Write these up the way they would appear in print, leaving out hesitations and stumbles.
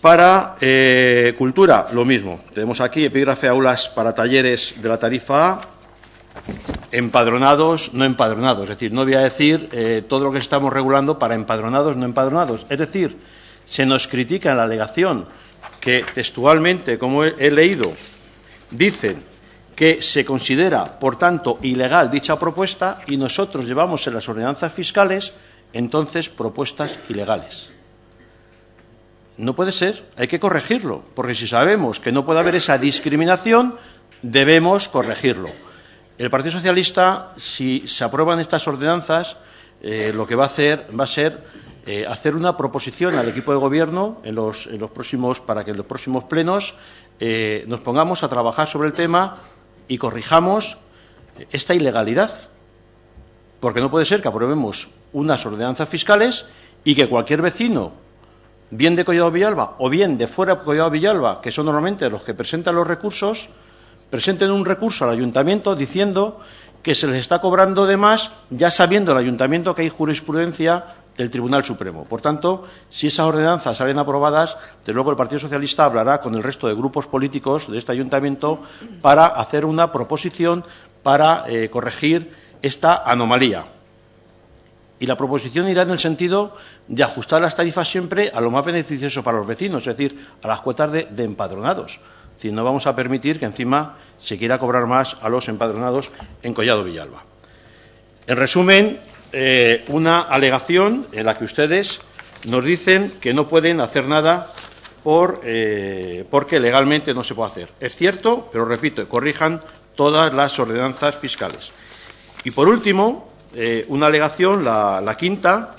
Para cultura, lo mismo. Tenemos aquí epígrafe aulas para talleres de la tarifa A, empadronados, no empadronados. Es decir, no voy a decir todo lo que estamos regulando para empadronados, no empadronados. Es decir, se nos critica en la alegación que textualmente, como he leído, dicen que se considera, por tanto, ilegal dicha propuesta y nosotros llevamos en las ordenanzas fiscales, entonces, propuestas ilegales. No puede ser, hay que corregirlo, porque si sabemos que no puede haber esa discriminación, debemos corregirlo. El Partido Socialista, si se aprueban estas ordenanzas, lo que va a hacer va a ser hacer una proposición al equipo de gobierno para que en los próximos plenos nos pongamos a trabajar sobre el tema y corrijamos esta ilegalidad. Porque no puede ser que aprobemos unas ordenanzas fiscales y que cualquier vecino, bien de Collado Villalba o bien de fuera de Collado Villalba, que son normalmente los que presentan los recursos, presenten un recurso al ayuntamiento diciendo que se les está cobrando de más, ya sabiendo el ayuntamiento que hay jurisprudencia del Tribunal Supremo. Por tanto, si esas ordenanzas salen aprobadas, desde luego el Partido Socialista hablará con el resto de grupos políticos de este ayuntamiento para hacer una proposición para corregir esta anomalía. Y la proposición irá en el sentido de ajustar las tarifas siempre a lo más beneficioso para los vecinos, es decir, a las cuotas de empadronados. Es decir, no vamos a permitir que encima se quiera cobrar más a los empadronados en Collado Villalba. En resumen, una alegación en la que ustedes nos dicen que no pueden hacer nada porque legalmente no se puede hacer. Es cierto, pero repito, corrijan todas las ordenanzas fiscales. Y por último, una alegación, la quinta,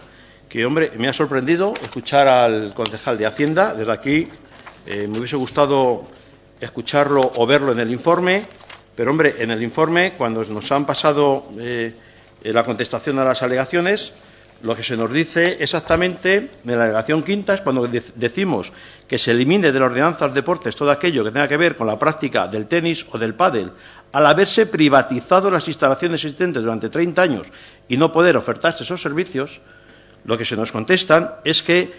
que, hombre, me ha sorprendido escuchar al concejal de Hacienda. Desde aquí me hubiese gustado escucharlo o verlo en el informe, pero, hombre, en el informe, cuando nos han pasado la contestación a las alegaciones, lo que se nos dice exactamente en la alegación quinta es cuando decimos que se elimine de las ordenanzas deportes todo aquello que tenga que ver con la práctica del tenis o del pádel, al haberse privatizado las instalaciones existentes durante 30 años y no poder ofertarse esos servicios, lo que se nos contestan es que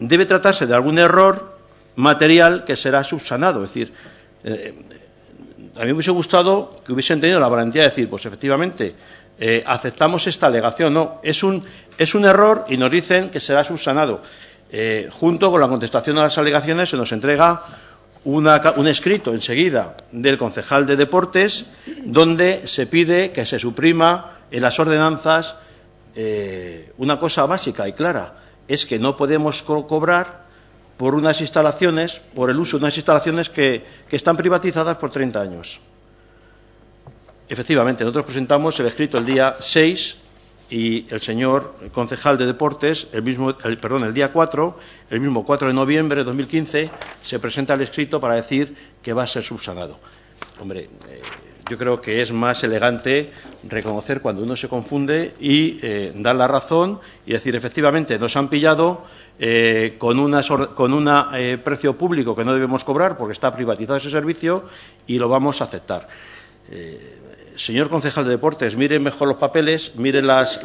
debe tratarse de algún error material que será subsanado. Es decir, a mí me hubiese gustado que hubiesen tenido la valentía de decir, pues efectivamente, aceptamos esta alegación. No, es un error y nos dicen que será subsanado. Junto con la contestación a las alegaciones se nos entrega un escrito enseguida del concejal de Deportes donde se pide que se suprima en las ordenanzas una cosa básica y clara, es que no podemos cobrar por unas instalaciones, por el uso de unas instalaciones que están privatizadas por 30 años. Efectivamente, nosotros presentamos el escrito el día 6 y el señor concejal de Deportes, el día 4, el mismo 4 de noviembre de 2015, se presenta el escrito para decir que va a ser subsanado. Hombre, yo creo que es más elegante reconocer cuando uno se confunde y dar la razón y decir, efectivamente, nos han pillado con un precio público que no debemos cobrar porque está privatizado ese servicio y lo vamos a aceptar. Señor concejal de Deportes, mire mejor los papeles, mire los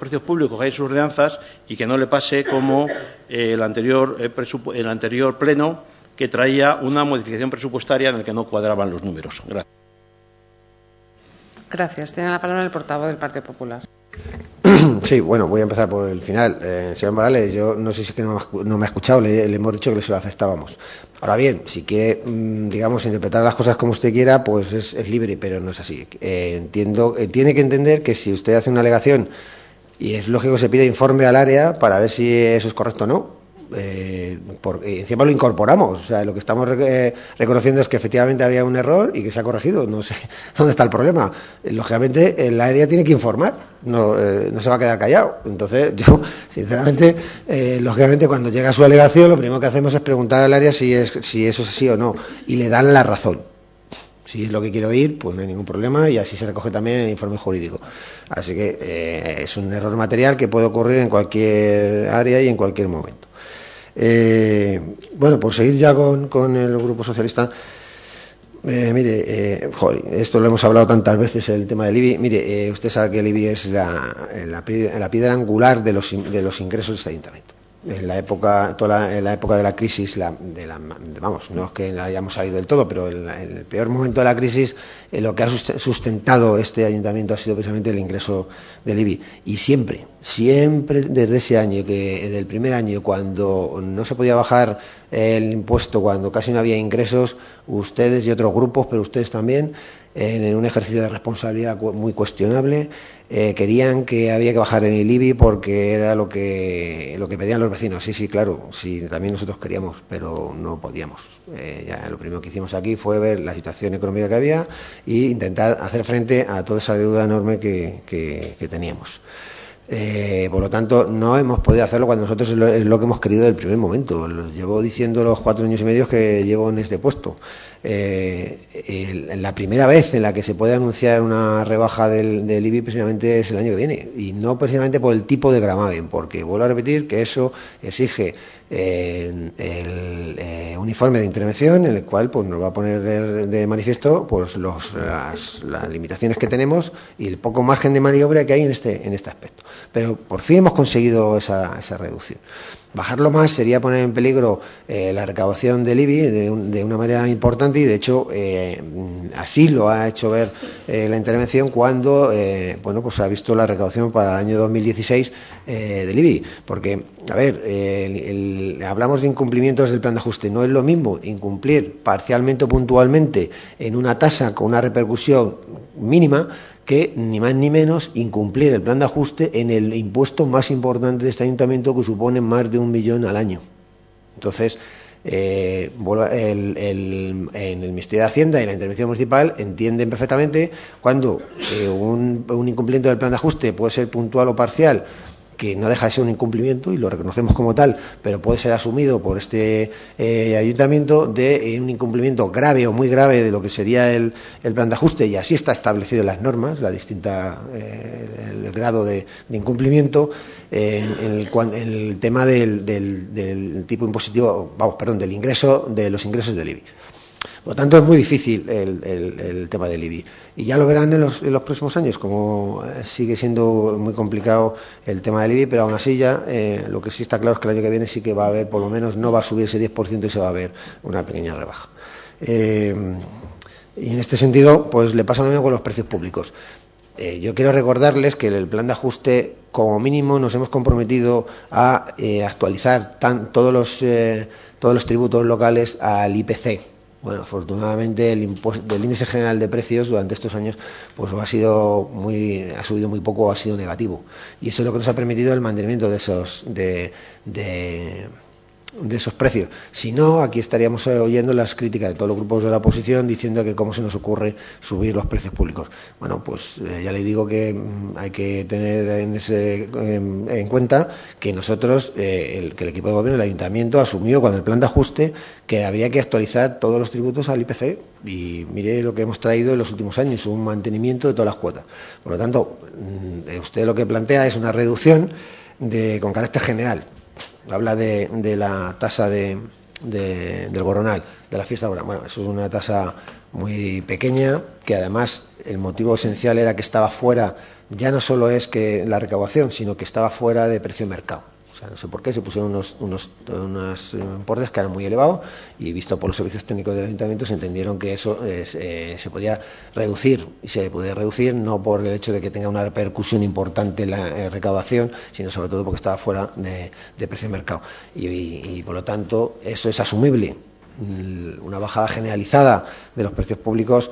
precios públicos que hay en sus ordenanzas y que no le pase como el anterior pleno que traía una modificación presupuestaria en la que no cuadraban los números. Gracias. Gracias. Tiene la palabra el portavoz del Partido Popular. Sí, bueno, voy a empezar por el final. Señor Morales, yo no sé si es que no me ha escuchado, le hemos dicho que se lo aceptábamos. Ahora bien, si quiere, digamos, interpretar las cosas como usted quiera, pues es libre, pero no es así. Tiene que entender que si usted hace una alegación y es lógico que se pida informe al área para ver si eso es correcto o no, encima lo incorporamos, o sea, lo que estamos reconociendo es que efectivamente había un error y que se ha corregido. No sé dónde está el problema. Lógicamente el área tiene que informar, no se va a quedar callado. Entonces yo, sinceramente, lógicamente cuando llega su alegación lo primero que hacemos es preguntar al área si eso es así o no, y le dan la razón. Si es lo que quiero oír, pues no hay ningún problema y así se recoge también en el informe jurídico. Así que es un error material que puede ocurrir en cualquier área y en cualquier momento. Bueno, por seguir ya con el Grupo Socialista, esto lo hemos hablado tantas veces, el tema del IBI. Mire, usted sabe que el IBI es la piedra angular de los ingresos de este ayuntamiento. En la época, en la época de la crisis, vamos, no es que hayamos salido del todo, pero en el peor momento de la crisis, lo que ha sustentado este ayuntamiento ha sido precisamente el ingreso del IBI. Y siempre desde ese año, del primer año, cuando no se podía bajar el impuesto, cuando casi no había ingresos, ustedes y otros grupos, pero ustedes también, en un ejercicio de responsabilidad muy cuestionable, querían que había que bajar en el IBI porque era lo que pedían los vecinos. Sí, claro, sí, también nosotros queríamos, pero no podíamos. Ya lo primero que hicimos aquí fue ver la situación económica que había e intentar hacer frente a toda esa deuda enorme que teníamos. Por lo tanto, no hemos podido hacerlo cuando nosotros es lo que hemos querido desde el primer momento. Lo llevo diciendo los 4 años y medio que llevo en este puesto. La primera vez en la que se puede anunciar una rebaja del IBI precisamente es el año que viene, y no precisamente por el tipo de gravamen, porque vuelvo a repetir que eso exige un informe de intervención en el cual pues nos va a poner de manifiesto pues las limitaciones que tenemos y el poco margen de maniobra que hay en este aspecto. Pero por fin hemos conseguido esa reducción. Bajarlo más sería poner en peligro la recaudación del IBI de una manera importante, y de hecho así lo ha hecho ver la intervención cuando pues ha visto la recaudación para el año 2016 del IBI, porque a ver, hablamos de incumplimientos del plan de ajuste. No es lo mismo incumplir parcialmente o puntualmente en una tasa con una repercusión mínima que ni más ni menos incumplir el plan de ajuste en el impuesto más importante de este ayuntamiento, que supone más de 1 millón al año. Entonces, en el Ministerio de Hacienda y la Intervención Municipal entienden perfectamente cuando un incumplimiento del plan de ajuste puede ser puntual o parcial, que no deja de ser un incumplimiento y lo reconocemos como tal, pero puede ser asumido por este ayuntamiento de un incumplimiento grave o muy grave de lo que sería el plan de ajuste, y así está establecido en las normas, el grado de incumplimiento en el tema del tipo impositivo, del ingreso, de los ingresos del IBI. Por lo tanto, es muy difícil el tema del IBI. Y ya lo verán en los próximos años, como sigue siendo muy complicado el tema del IBI, pero aún así ya lo que sí está claro es que el año que viene sí que va a haber, por lo menos no va a subir ese 10% y se va a ver una pequeña rebaja. Y en este sentido, pues le pasa lo mismo con los precios públicos. Yo quiero recordarles que el plan de ajuste, como mínimo, nos hemos comprometido a actualizar todos los tributos locales al IPC. Bueno, afortunadamente el índice general de precios durante estos años pues ha subido muy poco o ha sido negativo, y eso es lo que nos ha permitido el mantenimiento de esos precios. Si no, aquí estaríamos oyendo las críticas de todos los grupos de la oposición diciendo que cómo se nos ocurre subir los precios públicos. Bueno, pues ya le digo que hay que tener en cuenta que nosotros, que el equipo de gobierno, el ayuntamiento, asumió con el plan de ajuste que había que actualizar todos los tributos al IPC, y mire lo que hemos traído en los últimos años, un mantenimiento de todas las cuotas. Por lo tanto, usted lo que plantea es una reducción con carácter general. Habla de la tasa del Gorronal, de la fiesta Gorronal. Bueno, eso es una tasa muy pequeña, que además el motivo esencial era que estaba fuera, ya no solo es que la recaudación, sino que estaba fuera de precio de mercado. O sea, no sé por qué se pusieron unos importes que eran muy elevados, y visto por los servicios técnicos del ayuntamiento se entendieron que eso se podía reducir, y se puede reducir no por el hecho de que tenga una repercusión importante en la recaudación, sino sobre todo porque estaba fuera de precio de mercado, y por lo tanto eso es asumible. Una bajada generalizada de los precios públicos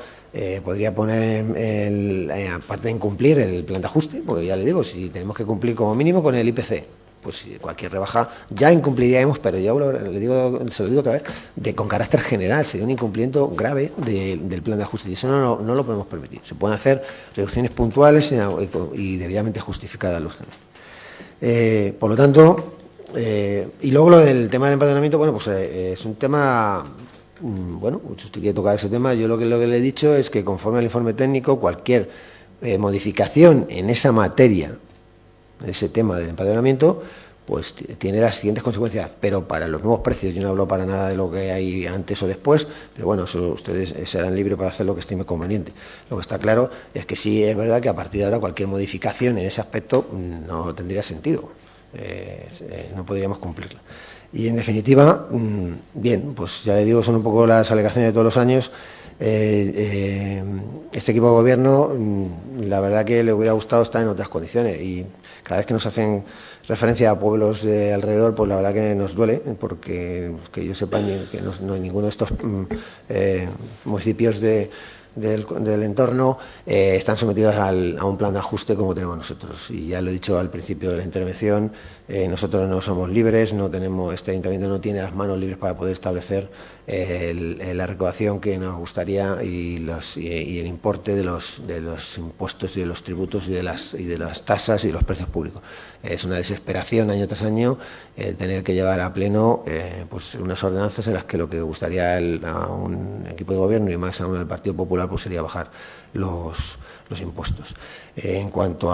podría poner aparte de incumplir el plan de ajuste, porque ya le digo, si tenemos que cumplir como mínimo con el IPC, pues cualquier rebaja ya incumpliríamos, pero ya se lo digo otra vez, con carácter general. Sería un incumplimiento grave del plan de ajuste, y eso no lo podemos permitir. Se pueden hacer reducciones puntuales y debidamente justificadas, lógicamente. Por lo tanto, y luego lo del tema del empadronamiento, bueno, pues es un tema, bueno, usted quiere tocar ese tema. Yo lo que le he dicho es que, conforme al informe técnico, cualquier modificación en esa materia, ese tema del empadronamiento, pues tiene las siguientes consecuencias, pero para los nuevos precios. Yo no hablo para nada de lo que hay antes o después, pero bueno, eso ustedes serán libres para hacer lo que estime conveniente. Lo que está claro es que sí es verdad que a partir de ahora cualquier modificación en ese aspecto no tendría sentido. no podríamos cumplirla. Y en definitiva, bien, pues ya le digo, son un poco las alegaciones de todos los años. Este equipo de gobierno, la verdad que le hubiera gustado estar en otras condiciones, y cada vez que nos hacen referencia a pueblos de alrededor, pues la verdad que nos duele, porque que yo sepa que no hay ninguno de estos municipios del entorno están sometidos a un plan de ajuste como tenemos nosotros. Y ya lo he dicho al principio de la intervención, nosotros no somos libres, no tenemos, este ayuntamiento no tiene las manos libres para poder establecer la recaudación que nos gustaría y el importe de los impuestos y de los tributos y de las tasas y de los precios públicos. Es una desesperación año tras año tener que llevar a pleno pues unas ordenanzas en las que lo que gustaría a un equipo de gobierno y más aún al Partido Popular pues sería bajar los impuestos. En cuanto